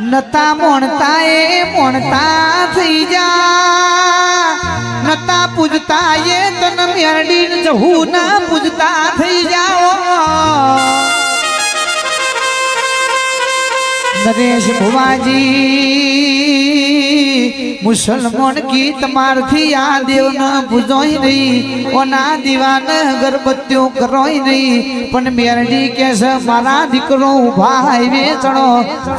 નતા મોણતા એ મોણતા થઈ જા નતા પૂજતા એ તન મેરડી જહુ ના પૂજતા થઈ જાઓ નરેશ ભુવાજી મુસલમાન કી તમારથી આ દેવ ન પૂજોય નહીં ઓના દીવાન અગરબત્તીઓ કરોય નહીં પણ મેરડી કે છે મારા દીકરો ઉભા હાઈવે ચડો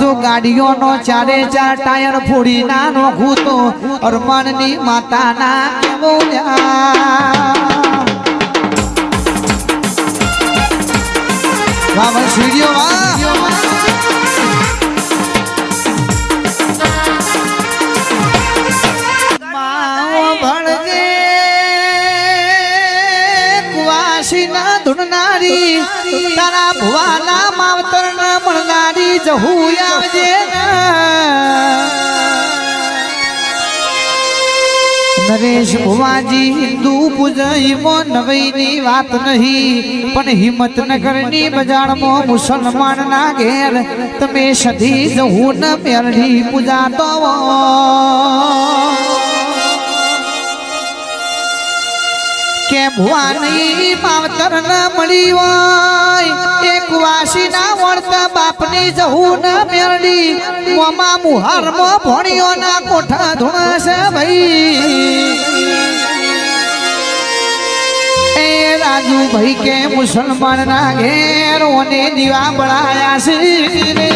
જો ગાડીઓનો ચારે ચાર ટાયર ફોડી ના નોખું તો અરમાનની માતાના બોલ્યા વાહ સીડીઓ વાહ તારા ભુવાના માવતર ન મળનારી જહુ આવજે નરેશ ભુવાજી હિન્દુ પૂજઈમાં નવઈની વાત નહીં પણ હિંમતનગરની બજારમાં મુસલમાન ના ઘેર તમે સધી જહુ ન મેરડી પૂજા તો કે ભુવાની માવતર ન મળી હોય એક વાસી ના વળતા બાપની જહુ ન મેરડી મોમાં મુહારમાં ભણ્યો ના કોઠા ધોણાશે ભાઈ એ રાજુ ભાઈ કે મુસલમાન ના ઘેર ઓને દીવા બળાયા છે રે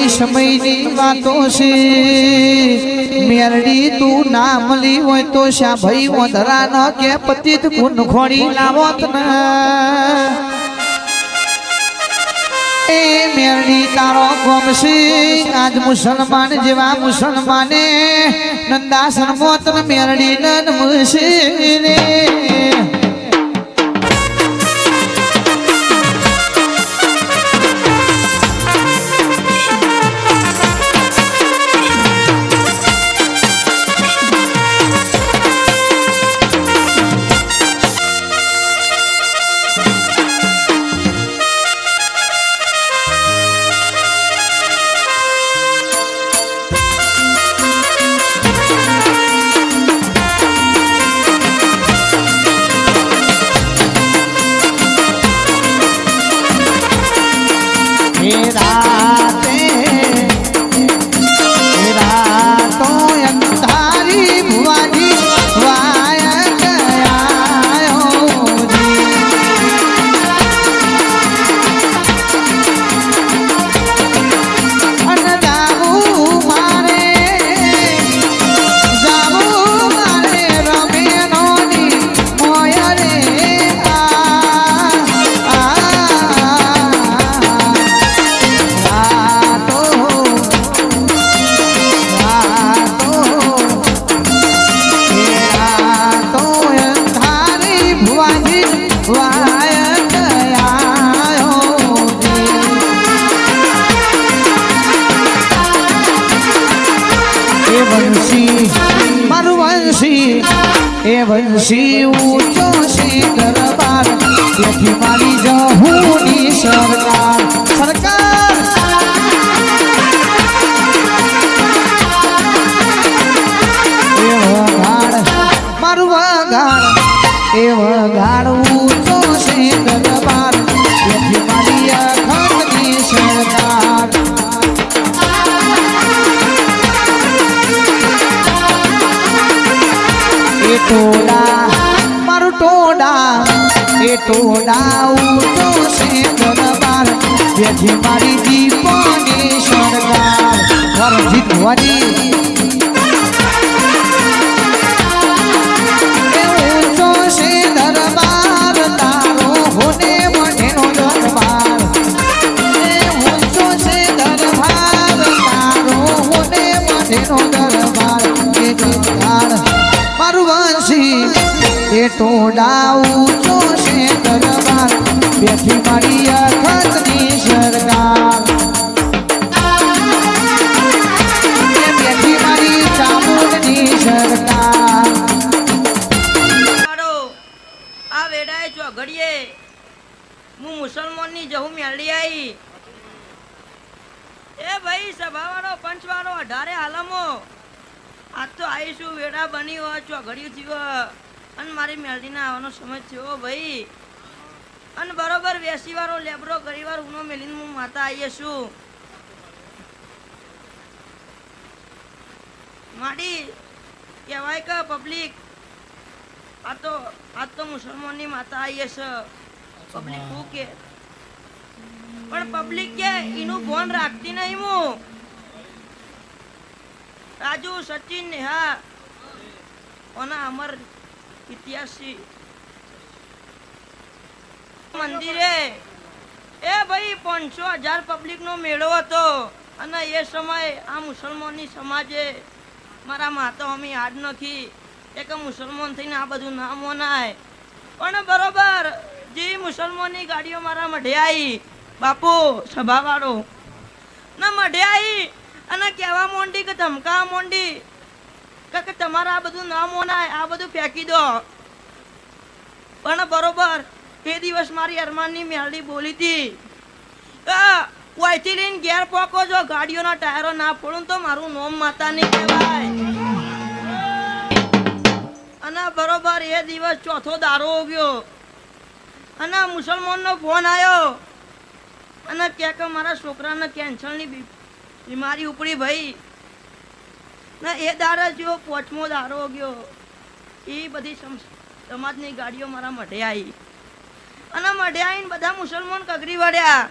સમયની વાતો છે મેરડી તું ના મળી હોય તો શા ભાઈ વધરા ન કે પતિત ગુણ ખોડી લાવત ને એ મેરડી તારો ગમશે આજ મુસલમાન જેવા મુસલમાને નંદાસન મોત મેરડી નમશે રે એ વંશી ઊંચો છે દરબાર તેથી મારી જહુની સરકાર સરકાર એ વગાડ મારું વગાડ એ વગાડ ઊંચો છે દરબાર તેથી મારી અખંડની સરકાર ટોડા મારું ટોડા ઊંચો છે દરબાર જેથી મારી દીપોની સરકાર વરજી ભુવાજી ઊંચો છે દરબાર તારો હોને મઢેનો દરબાર ઊંચો છે દરબાર તારો હોને મઢેનો દરબાર મારું વંશી એ ટોડા ઊંચો છે દરબાર બેઠી મારી અખતની મુસલમાનની જહુ મેળી આવી. એ ભાઈ સભાવાળો પંચવાળો 18 હાલમો આજ તો આવીશું વેડા બની હોય ચોઘડિયું થયું અને મારી મેળડીને આવવાનો સમય થયો ભાઈ. અને બરોબર વેસી વાળો લેબરો ગરીવાર ઉનો મેલીને હું માતા આવીએ છું. માડી કહેવાય કે પબ્લિક આજ તો મુસલમાનની માતા આવીએ છે. પબ્લિક શું કે પણ પબ્લિક કે એનું ફોન રાખતી નહીં. હું રાજુ સચિન નેહા ઓના અમર ઇતિહાસી મંદિરે એ ભાઈ 500,000 પબ્લિક નો મેળો હતો. અને એ સમય આ મુસલમાનની સમાજે મારા માતા અમે યાદ નથી કે મુસલમાન થઈને આ બધું ના મોનાય. પણ બરોબર જે મુસલમાનની ગાડીઓ મારા મઢે આવી બાપુ સભાવાળો ના મઢે આવી અને કહેવા માંડી કે ધમકા માંડી કે તમારા આ બધું ના મોનાય, આ બધું ફેંકી દો. પણ બરોબર એ દિવસ મારી અરમાનની મેલડી બોલી હતી ઓયથી લઈને ઘેર પોકો જો ગાડીઓના ટાયરો ના ફોડું તો મારું નોમ માતા નહીં કહેવાય. અને બરોબર એ દિવસ ચોથો દારો ગયો અને મુસલમાનનો ફોન આવ્યો અને કે મારા છોકરાને કેન્સરની બીમારી ઉપડી ભાઈ. ને એ દાડો જેવો 5મો દારો ગયો. એ બધી સમાજની ગાડીઓ મારા મઢે આવી અને મઢે આવીને બધા મુસલમાન કગરી વળ્યા.